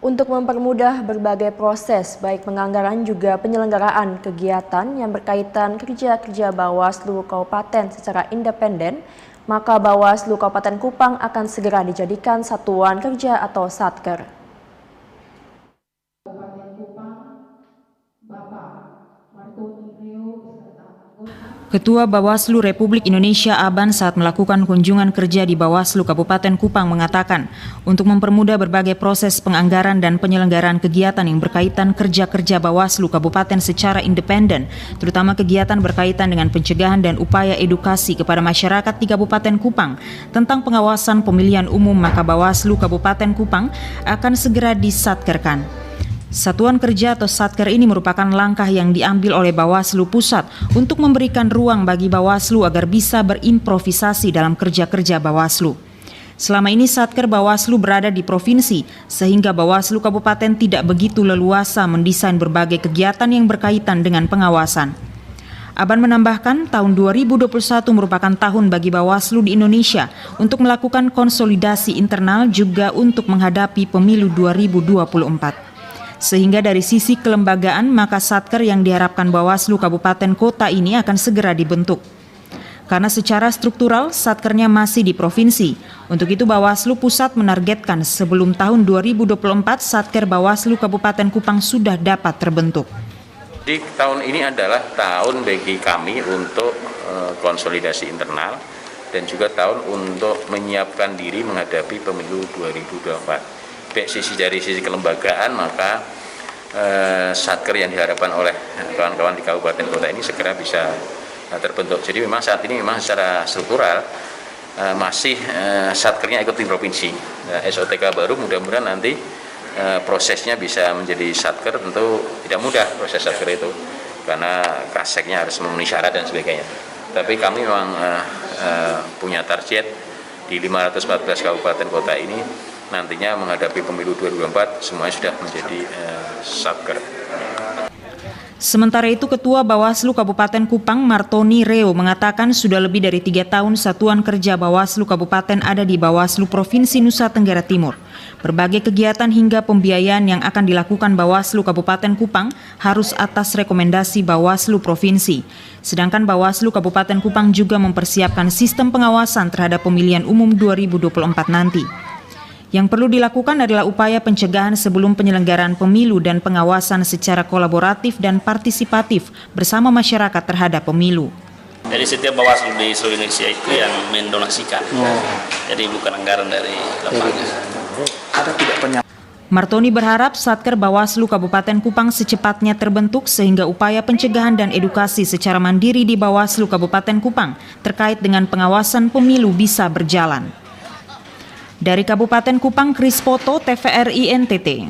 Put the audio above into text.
untuk mempermudah berbagai proses baik penganggaran juga penyelenggaraan kegiatan yang berkaitan kerja-kerja Bawaslu Kabupaten secara independen, maka Bawaslu Kabupaten Kupang akan segera dijadikan satuan kerja atau Satker. Ketua Bawaslu Republik Indonesia Aban saat melakukan kunjungan kerja di Bawaslu Kabupaten Kupang mengatakan, untuk mempermudah berbagai proses penganggaran dan penyelenggaraan kegiatan yang berkaitan kerja-kerja Bawaslu Kabupaten secara independen, terutama kegiatan berkaitan dengan pencegahan dan upaya edukasi kepada masyarakat di Kabupaten Kupang tentang pengawasan pemilihan umum, maka Bawaslu Kabupaten Kupang akan segera disatkerkan. Satuan kerja atau Satker ini merupakan langkah yang diambil oleh Bawaslu Pusat untuk memberikan ruang bagi Bawaslu agar bisa berimprovisasi dalam kerja-kerja Bawaslu. Selama ini Satker Bawaslu berada di provinsi, sehingga Bawaslu Kabupaten tidak begitu leluasa mendesain berbagai kegiatan yang berkaitan dengan pengawasan. Aban menambahkan, tahun 2021 merupakan tahun bagi Bawaslu di Indonesia untuk melakukan konsolidasi internal juga untuk menghadapi pemilu 2024. Sehingga dari sisi kelembagaan, maka Satker yang diharapkan Bawaslu Kabupaten Kota ini akan segera dibentuk. Karena secara struktural, Satkernya masih di provinsi. Untuk itu Bawaslu Pusat menargetkan sebelum tahun 2024, Satker Bawaslu Kabupaten Kupang sudah dapat terbentuk. Jadi tahun ini adalah tahun bagi kami untuk konsolidasi internal dan juga tahun untuk menyiapkan diri menghadapi pemilu 2024. Baik dari sisi kelembagaan, maka Satker yang diharapkan oleh kawan-kawan di Kabupaten Kota ini segera bisa terbentuk. Jadi memang saat ini memang secara struktural masih Satkernya ikut di provinsi. SOTK baru mudah-mudahan nanti prosesnya bisa menjadi Satker, tentu tidak mudah proses Satker itu karena Kaseknya harus memenuhi syarat dan sebagainya. Tapi kami memang punya target di 514 kabupaten kota ini nantinya menghadapi pemilu 2024 semuanya sudah menjadi Satker. Sementara itu, Ketua Bawaslu Kabupaten Kupang Martoni Reo mengatakan sudah lebih dari 3 tahun Satuan Kerja Bawaslu Kabupaten ada di Bawaslu Provinsi Nusa Tenggara Timur. Berbagai kegiatan hingga pembiayaan yang akan dilakukan Bawaslu Kabupaten Kupang harus atas rekomendasi Bawaslu Provinsi. Sedangkan Bawaslu Kabupaten Kupang juga mempersiapkan sistem pengawasan terhadap pemilihan umum 2024 nanti. Yang perlu dilakukan adalah upaya pencegahan sebelum penyelenggaraan pemilu dan pengawasan secara kolaboratif dan partisipatif bersama masyarakat terhadap pemilu. Jadi setiap Bawaslu di seluruh Indonesia itu yang mendonasikan, jadi bukan anggaran dari lapangan. Martoni berharap Satker Bawaslu Kabupaten Kupang secepatnya terbentuk sehingga upaya pencegahan dan edukasi secara mandiri di Bawaslu Kabupaten Kupang terkait dengan pengawasan pemilu bisa berjalan. Dari Kabupaten Kupang, Kris Poto, TVRI NTT.